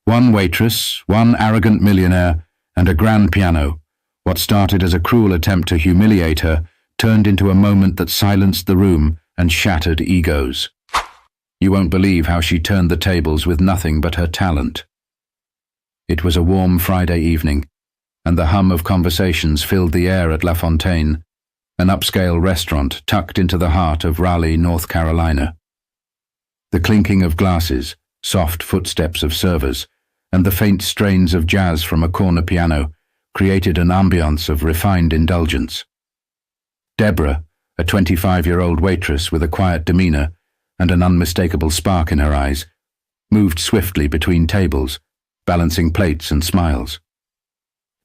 One waitress, one arrogant millionaire, and a grand piano. What started as a cruel attempt to humiliate her turned into a moment that silenced the room and shattered egos. You won't believe how she turned the tables with nothing but her talent. It was a warm Friday evening, and the hum of conversations filled the air at La Fontaine, an upscale restaurant tucked into the heart of Raleigh, North Carolina. The clinking of glasses, soft footsteps of servers, and the faint strains of jazz from a corner piano created an ambience of refined indulgence. Deborah, a 25-year-old waitress with a quiet demeanor and an unmistakable spark in her eyes, moved swiftly between tables, balancing plates and smiles.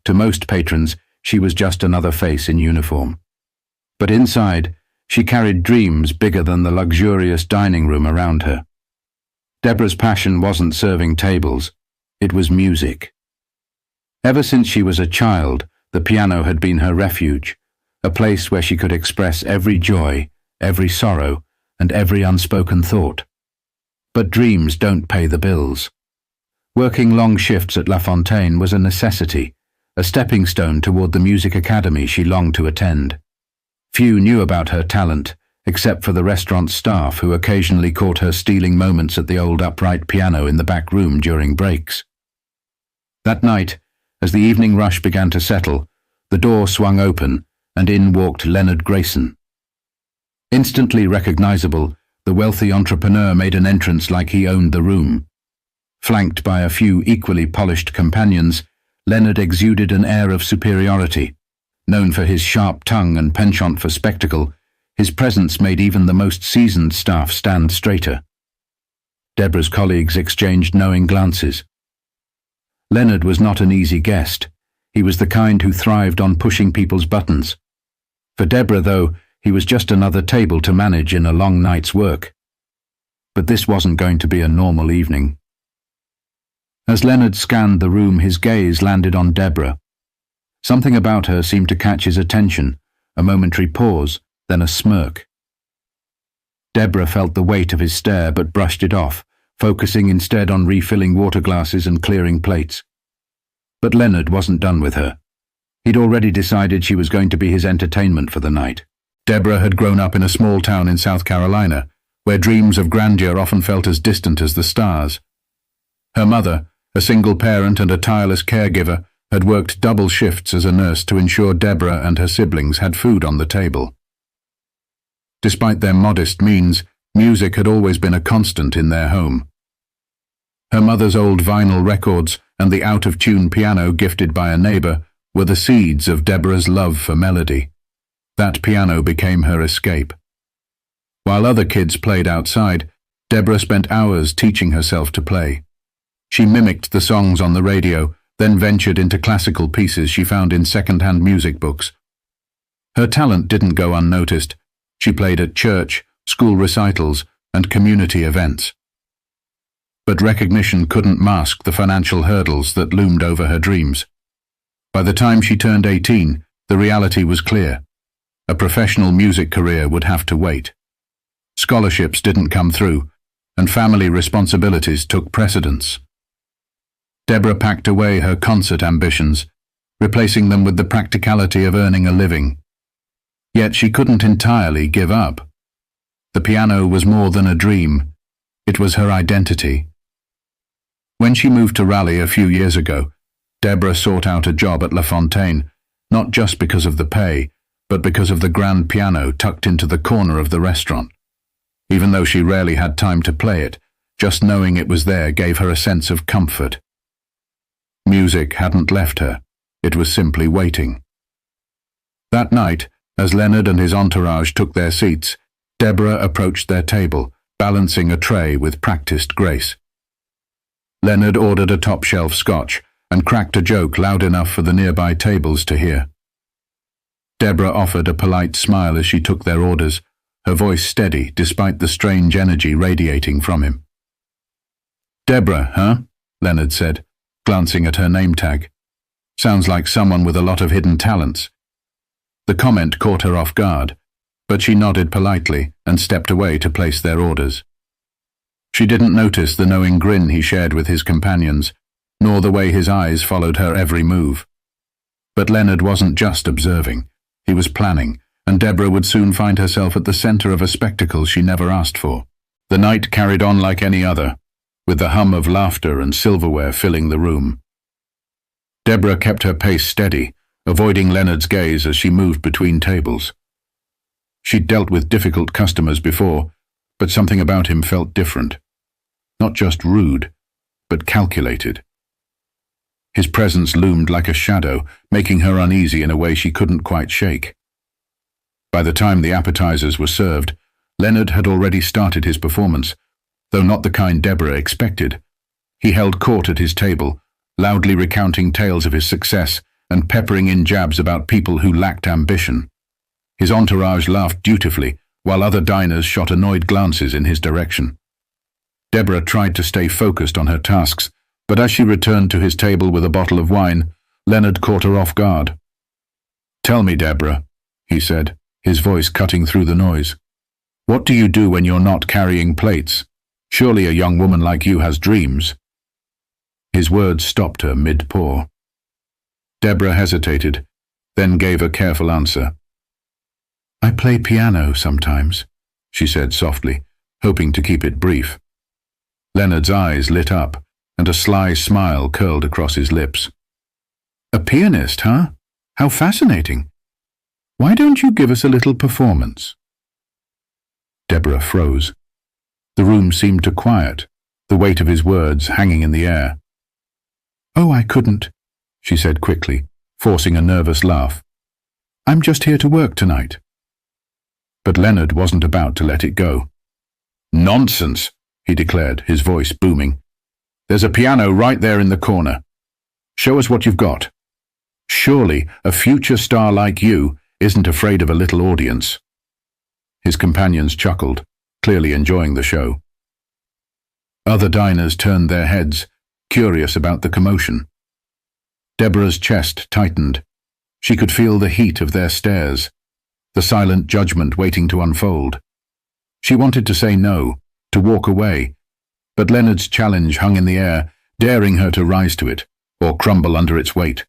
To most patrons, she was just another face in uniform. But inside, she carried dreams bigger than the luxurious dining room around her. Deborah's passion wasn't serving tables, it was music. Ever since she was a child, the piano had been her refuge, a place where she could express every joy, every sorrow, and every unspoken thought. But dreams don't pay the bills. Working long shifts at La Fontaine was a necessity, a stepping stone toward the music academy she longed to attend. Few knew about her talent, except for the restaurant staff who occasionally caught her stealing moments at the old upright piano in the back room during breaks. That night, as the evening rush began to settle, the door swung open and in walked Leonard Grayson. Instantly recognizable, the wealthy entrepreneur made an entrance like he owned the room. Flanked by a few equally polished companions, Leonard exuded an air of superiority. Known for his sharp tongue and penchant for spectacle, his presence made even the most seasoned staff stand straighter. Deborah's colleagues exchanged knowing glances. Leonard was not an easy guest. He was the kind who thrived on pushing people's buttons. For Deborah, though, he was just another table to manage in a long night's work. But this wasn't going to be a normal evening. As Leonard scanned the room, his gaze landed on Deborah. Something about her seemed to catch his attention, a momentary pause, then a smirk. Deborah felt the weight of his stare but brushed it off, focusing instead on refilling water glasses and clearing plates. But Leonard wasn't done with her. He'd already decided she was going to be his entertainment for the night. Deborah had grown up in a small town in South Carolina, where dreams of grandeur often felt as distant as the stars. Her mother, a single parent and a tireless caregiver, had worked double shifts as a nurse to ensure Deborah and her siblings had food on the table. Despite their modest means, music had always been a constant in their home. Her mother's old vinyl records and the out-of-tune piano gifted by a neighbor were the seeds of Deborah's love for melody. That piano became her escape. While other kids played outside, Deborah spent hours teaching herself to play. She mimicked the songs on the radio, then ventured into classical pieces she found in second-hand music books. Her talent didn't go unnoticed. She played at church, school recitals, and community events. But recognition couldn't mask the financial hurdles that loomed over her dreams. By the time she turned 18, the reality was clear. A professional music career would have to wait. Scholarships didn't come through, and family responsibilities took precedence. Deborah packed away her concert ambitions, replacing them with the practicality of earning a living. Yet she couldn't entirely give up. The piano was more than a dream. It was her identity. When she moved to Raleigh a few years ago, Deborah sought out a job at La Fontaine, not just because of the pay, but because of the grand piano tucked into the corner of the restaurant. Even though she rarely had time to play it, just knowing it was there gave her a sense of comfort. Music hadn't left her. It was simply waiting. That night, as Leonard and his entourage took their seats, Deborah approached their table, balancing a tray with practiced grace. Leonard ordered a top-shelf scotch and cracked a joke loud enough for the nearby tables to hear. Deborah offered a polite smile as she took their orders, her voice steady despite the strange energy radiating from him. "Deborah, huh?" Leonard said, glancing at her name tag. "Sounds like someone with a lot of hidden talents." The comment caught her off guard, but she nodded politely and stepped away to place their orders. She didn't notice the knowing grin he shared with his companions, nor the way his eyes followed her every move. But Leonard wasn't just observing. He was planning, and Deborah would soon find herself at the center of a spectacle she never asked for. The night carried on like any other, with the hum of laughter and silverware filling the room. Deborah kept her pace steady, avoiding Leonard's gaze as she moved between tables. She'd dealt with difficult customers before, but something about him felt different. Not just rude, but calculated. His presence loomed like a shadow, making her uneasy in a way she couldn't quite shake. By the time the appetizers were served, Leonard had already started his performance, though not the kind Deborah expected. He held court at his table, loudly recounting tales of his success and peppering in jabs about people who lacked ambition. His entourage laughed dutifully, while other diners shot annoyed glances in his direction. Deborah tried to stay focused on her tasks, but as she returned to his table with a bottle of wine, Leonard caught her off guard. "Tell me, Deborah," he said, his voice cutting through the noise. "What do you do when you're not carrying plates? Surely a young woman like you has dreams." His words stopped her mid-pour. Deborah hesitated, then gave a careful answer. "I play piano sometimes," she said softly, hoping to keep it brief. Leonard's eyes lit up, and a sly smile curled across his lips. "A pianist, huh? How fascinating. Why don't you give us a little performance?" Deborah froze. The room seemed to quiet, the weight of his words hanging in the air. "Oh, I couldn't," she said quickly, forcing a nervous laugh. "I'm just here to work tonight." But Leonard wasn't about to let it go. "Nonsense," he declared, his voice booming. "There's a piano right there in the corner. Show us what you've got. Surely a future star like you isn't afraid of a little audience." His companions chuckled, clearly enjoying the show. Other diners turned their heads, curious about the commotion. Deborah's chest tightened. She could feel the heat of their stares, the silent judgment waiting to unfold. She wanted to say no, to walk away, but Leonard's challenge hung in the air, daring her to rise to it, or crumble under its weight.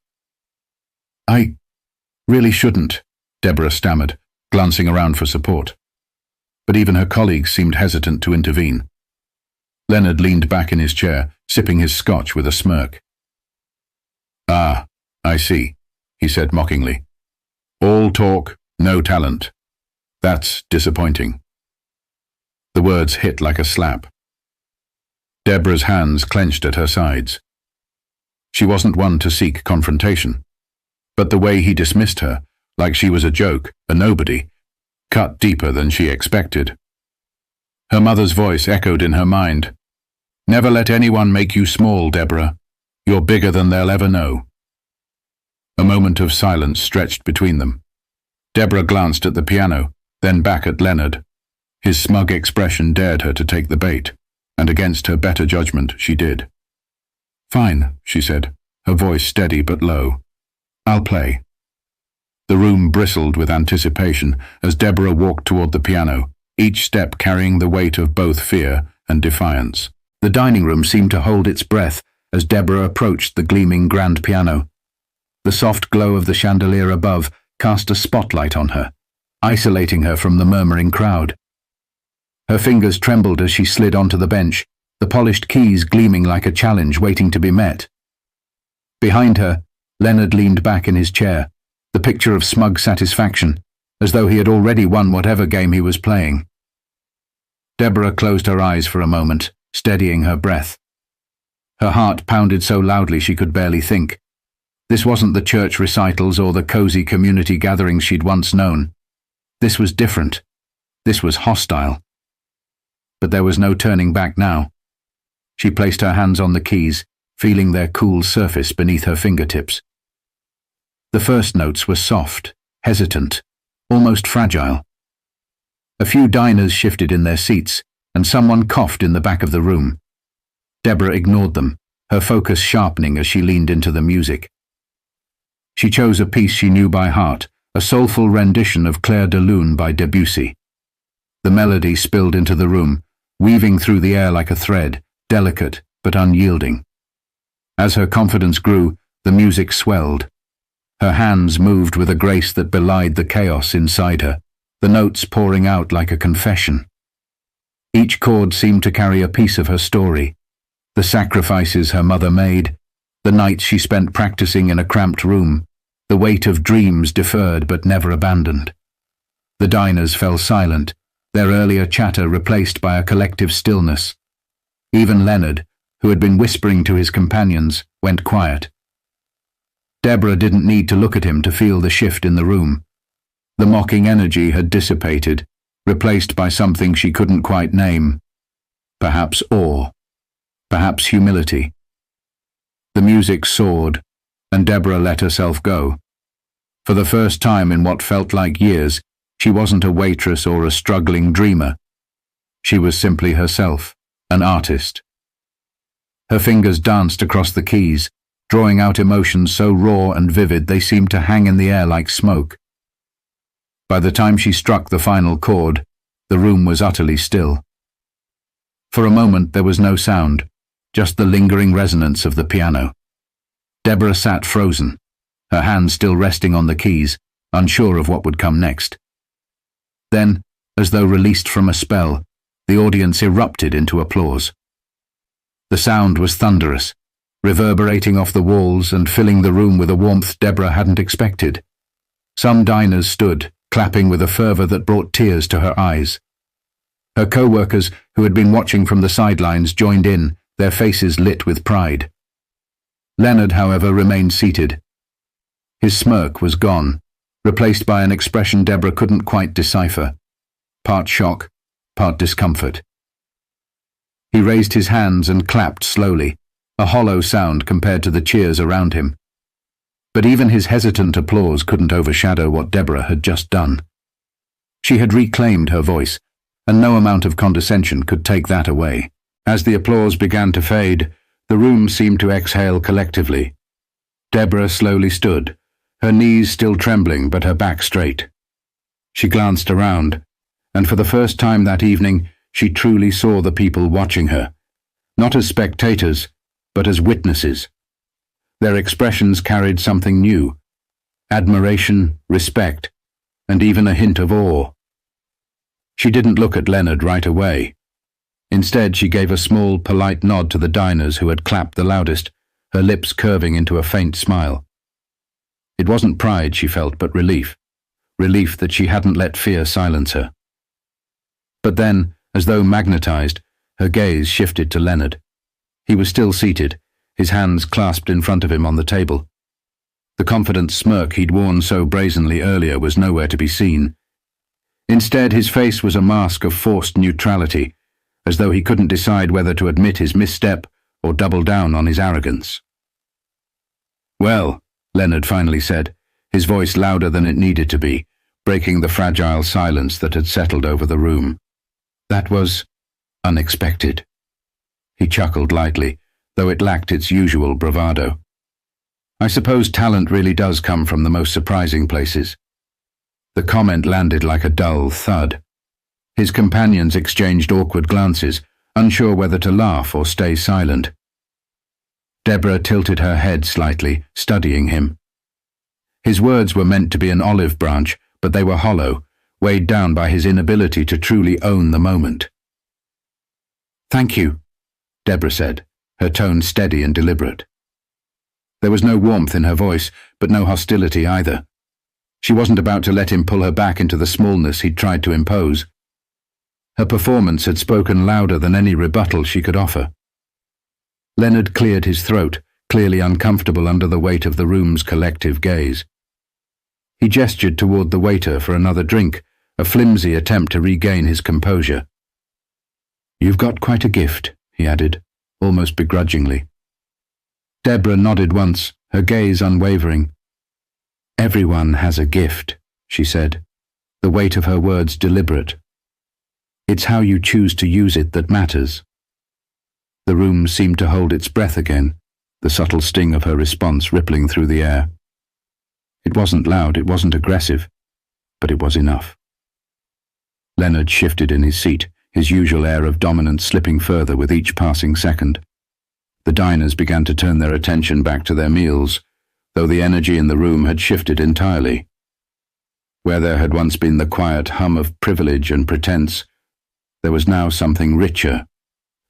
"I really shouldn't," Deborah stammered, glancing around for support. But even her colleagues seemed hesitant to intervene. Leonard leaned back in his chair, sipping his scotch with a smirk. "Ah, I see," he said mockingly. "All talk, no talent. That's disappointing." The words hit like a slap. Deborah's hands clenched at her sides. She wasn't one to seek confrontation, but the way he dismissed her, like she was a joke, a nobody, cut deeper than she expected. Her mother's voice echoed in her mind. "Never let anyone make you small, Deborah. You're bigger than they'll ever know." A moment of silence stretched between them. Deborah glanced at the piano, then back at Leonard. His smug expression dared her to take the bait, and against her better judgment she did. "Fine," she said, her voice steady but low. "I'll play." The room bristled with anticipation as Deborah walked toward the piano, each step carrying the weight of both fear and defiance. The dining room seemed to hold its breath as Deborah approached the gleaming grand piano. The soft glow of the chandelier above cast a spotlight on her, isolating her from the murmuring crowd. Her fingers trembled as she slid onto the bench, the polished keys gleaming like a challenge waiting to be met. Behind her, Leonard leaned back in his chair, the picture of smug satisfaction, as though he had already won whatever game he was playing. Deborah closed her eyes for a moment, steadying her breath. Her heart pounded so loudly she could barely think. This wasn't the church recitals or the cozy community gatherings she'd once known. This was different. This was hostile. But there was no turning back now. She placed her hands on the keys, feeling their cool surface beneath her fingertips. The first notes were soft, hesitant, almost fragile. A few diners shifted in their seats, and someone coughed in the back of the room. Deborah ignored them, her focus sharpening as she leaned into the music. She chose a piece she knew by heart, a soulful rendition of Clair de Lune by Debussy. The melody spilled into the room, weaving through the air like a thread, delicate but unyielding. As her confidence grew, the music swelled. Her hands moved with a grace that belied the chaos inside her, the notes pouring out like a confession. Each chord seemed to carry a piece of her story, the sacrifices her mother made, the nights she spent practicing in a cramped room, the weight of dreams deferred but never abandoned. The diners fell silent, their earlier chatter replaced by a collective stillness. Even Leonard, who had been whispering to his companions, went quiet. Deborah didn't need to look at him to feel the shift in the room. The mocking energy had dissipated, replaced by something she couldn't quite name. Perhaps awe. Perhaps humility. The music soared, and Deborah let herself go. For the first time in what felt like years, she wasn't a waitress or a struggling dreamer. She was simply herself, an artist. Her fingers danced across the keys, drawing out emotions so raw and vivid they seemed to hang in the air like smoke. By the time she struck the final chord, the room was utterly still. For a moment there was no sound, just the lingering resonance of the piano. Deborah sat frozen, her hands still resting on the keys, unsure of what would come next. Then, as though released from a spell, the audience erupted into applause. The sound was thunderous, reverberating off the walls and filling the room with a warmth Deborah hadn't expected. Some diners stood, clapping with a fervour that brought tears to her eyes. Her co-workers, who had been watching from the sidelines, joined in, their faces lit with pride. Leonard, however, remained seated. His smirk was gone, replaced by an expression Deborah couldn't quite decipher, part shock, part discomfort. He raised his hands and clapped slowly, a hollow sound compared to the cheers around him. But even his hesitant applause couldn't overshadow what Deborah had just done. She had reclaimed her voice, and no amount of condescension could take that away. As the applause began to fade, the room seemed to exhale collectively. Deborah slowly stood, her knees still trembling but her back straight. She glanced around, and for the first time that evening, she truly saw the people watching her, not as spectators, but as witnesses. Their expressions carried something new: admiration, respect, and even a hint of awe. She didn't look at Leonard right away. Instead, she gave a small, polite nod to the diners who had clapped the loudest, her lips curving into a faint smile. It wasn't pride she felt, but relief. Relief that she hadn't let fear silence her. But then, as though magnetized, her gaze shifted to Leonard. He was still seated, his hands clasped in front of him on the table. The confident smirk he'd worn so brazenly earlier was nowhere to be seen. Instead, his face was a mask of forced neutrality, as though he couldn't decide whether to admit his misstep or double down on his arrogance. "Well," Leonard finally said, his voice louder than it needed to be, breaking the fragile silence that had settled over the room. "That was unexpected." He chuckled lightly, though it lacked its usual bravado. "I suppose talent really does come from the most surprising places." The comment landed like a dull thud. His companions exchanged awkward glances, unsure whether to laugh or stay silent. Deborah tilted her head slightly, studying him. His words were meant to be an olive branch, but they were hollow, weighed down by his inability to truly own the moment. "Thank you," Deborah said, her tone steady and deliberate. There was no warmth in her voice, but no hostility either. She wasn't about to let him pull her back into the smallness he'd tried to impose. Her performance had spoken louder than any rebuttal she could offer. Leonard cleared his throat, clearly uncomfortable under the weight of the room's collective gaze. He gestured toward the waiter for another drink, a flimsy attempt to regain his composure. "You've got quite a gift," he added, almost begrudgingly. Deborah nodded once, her gaze unwavering. "Everyone has a gift," she said, the weight of her words deliberate. "It's how you choose to use it that matters." The room seemed to hold its breath again, the subtle sting of her response rippling through the air. It wasn't loud, it wasn't aggressive, but it was enough. Leonard shifted in his seat, his usual air of dominance slipping further with each passing second. The diners began to turn their attention back to their meals, though the energy in the room had shifted entirely. Where there had once been the quiet hum of privilege and pretense, there was now something richer,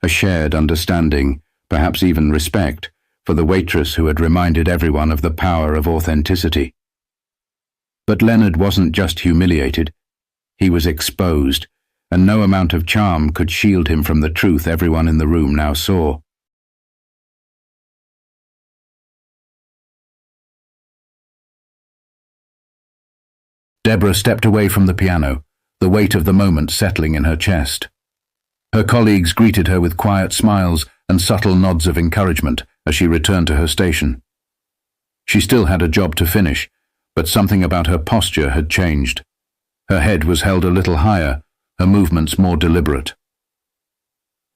a shared understanding, perhaps even respect, for the waitress who had reminded everyone of the power of authenticity. But Leonard wasn't just humiliated, he was exposed, and no amount of charm could shield him from the truth everyone in the room now saw. Deborah stepped away from the piano, the weight of the moment settling in her chest. Her colleagues greeted her with quiet smiles and subtle nods of encouragement as she returned to her station. She still had a job to finish, but something about her posture had changed. Her head was held a little higher, her movements more deliberate.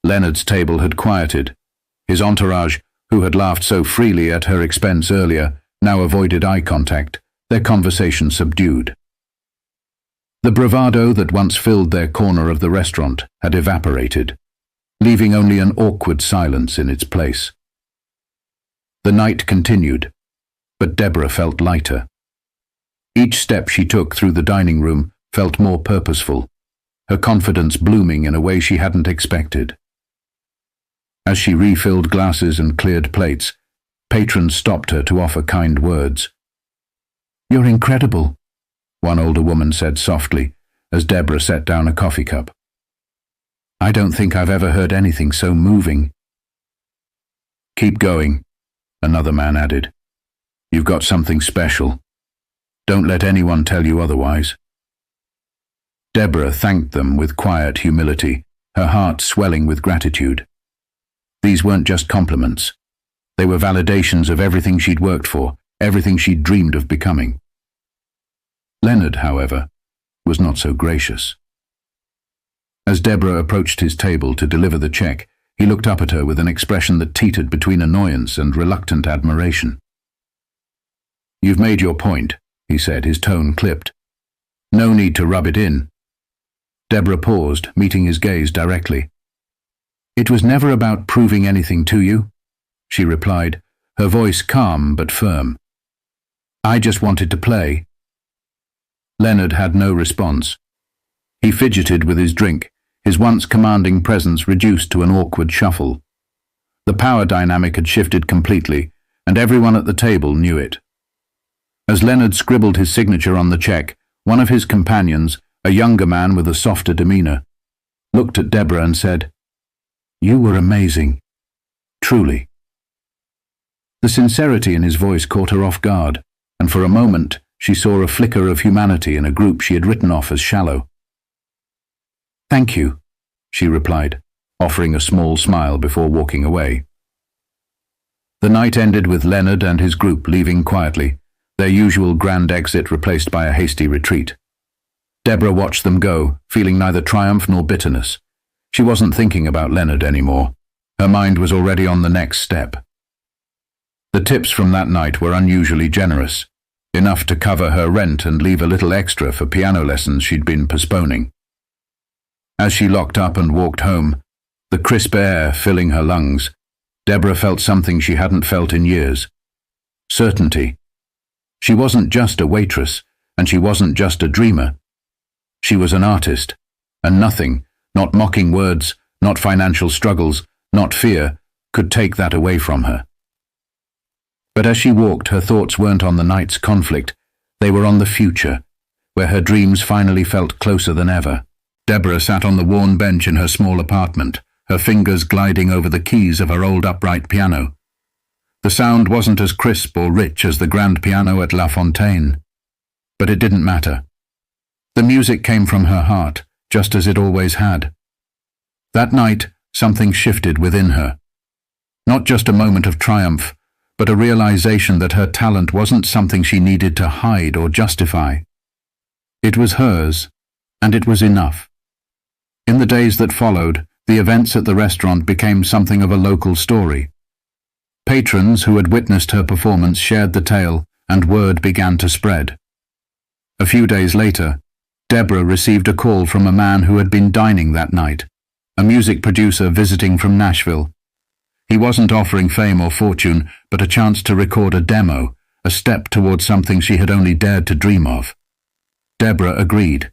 Leonard's table had quieted. His entourage, who had laughed so freely at her expense earlier, now avoided eye contact, their conversation subdued. The bravado that once filled their corner of the restaurant had evaporated, leaving only an awkward silence in its place. The night continued, but Deborah felt lighter. Each step she took through the dining room felt more purposeful, her confidence blooming in a way she hadn't expected. As she refilled glasses and cleared plates, patrons stopped her to offer kind words. "You're incredible," one older woman said softly, as Deborah set down a coffee cup. "I don't think I've ever heard anything so moving." "Keep going," another man added. "You've got something special. Don't let anyone tell you otherwise." Deborah thanked them with quiet humility, her heart swelling with gratitude. These weren't just compliments. They were validations of everything she'd worked for, everything she'd dreamed of becoming. Leonard, however, was not so gracious. As Deborah approached his table to deliver the check, he looked up at her with an expression that teetered between annoyance and reluctant admiration. "You've made your point," he said, his tone clipped. "No need to rub it in." Deborah paused, meeting his gaze directly. "It was never about proving anything to you," she replied, her voice calm but firm. "I just wanted to play." Leonard had no response. He fidgeted with his drink, his once commanding presence reduced to an awkward shuffle. The power dynamic had shifted completely, and everyone at the table knew it. As Leonard scribbled his signature on the check, one of his companions, a younger man with a softer demeanor, looked at Deborah and said, "You were amazing. Truly." The sincerity in his voice caught her off guard, and for a moment she saw a flicker of humanity in a group she had written off as shallow. "Thank you," she replied, offering a small smile before walking away. The night ended with Leonard and his group leaving quietly, their usual grand exit replaced by a hasty retreat. Deborah watched them go, feeling neither triumph nor bitterness. She wasn't thinking about Leonard anymore. Her mind was already on the next step. The tips from that night were unusually generous, enough to cover her rent and leave a little extra for piano lessons she'd been postponing. As she locked up and walked home, the crisp air filling her lungs, Deborah felt something she hadn't felt in years. Certainty. She wasn't just a waitress, and she wasn't just a dreamer. She was an artist, and nothing, not mocking words, not financial struggles, not fear, could take that away from her. But as she walked, her thoughts weren't on the night's conflict, they were on the future, where her dreams finally felt closer than ever. Deborah sat on the worn bench in her small apartment, her fingers gliding over the keys of her old upright piano. The sound wasn't as crisp or rich as the grand piano at La Fontaine, but it didn't matter. The music came from her heart, just as it always had. That night, something shifted within her. Not just a moment of triumph, but a realization that her talent wasn't something she needed to hide or justify. It was hers, and it was enough. In the days that followed, the events at the restaurant became something of a local story. Patrons who had witnessed her performance shared the tale, and word began to spread. A few days later, Deborah received a call from a man who had been dining that night, a music producer visiting from Nashville. He wasn't offering fame or fortune, but a chance to record a demo, a step towards something she had only dared to dream of. Deborah agreed,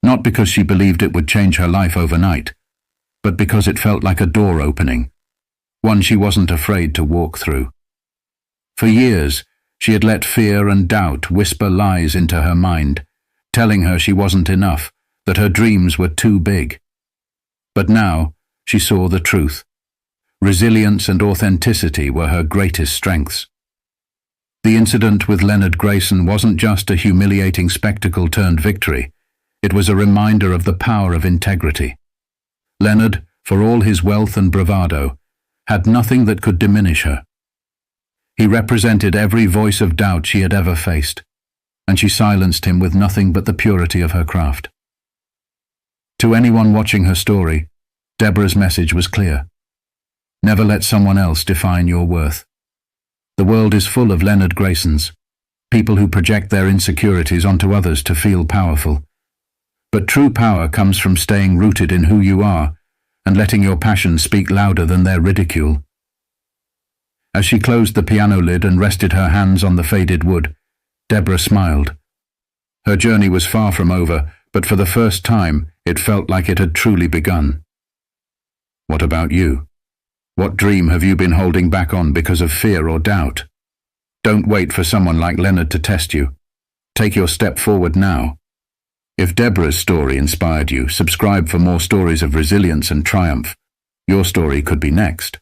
not because she believed it would change her life overnight, but because it felt like a door opening, one she wasn't afraid to walk through. For years, she had let fear and doubt whisper lies into her mind, telling her she wasn't enough, that her dreams were too big. But now, she saw the truth. Resilience and authenticity were her greatest strengths. The incident with Leonard Grayson wasn't just a humiliating spectacle turned victory. It was a reminder of the power of integrity. Leonard, for all his wealth and bravado, had nothing that could diminish her. He represented every voice of doubt she had ever faced, and she silenced him with nothing but the purity of her craft. To anyone watching her story, Deborah's message was clear. Never let someone else define your worth. The world is full of Leonard Graysons, people who project their insecurities onto others to feel powerful. But true power comes from staying rooted in who you are and letting your passion speak louder than their ridicule. As she closed the piano lid and rested her hands on the faded wood, Deborah smiled. Her journey was far from over, but for the first time, it felt like it had truly begun. What about you? What dream have you been holding back on because of fear or doubt? Don't wait for someone like Leonard to test you. Take your step forward now. If Deborah's story inspired you, subscribe for more stories of resilience and triumph. Your story could be next.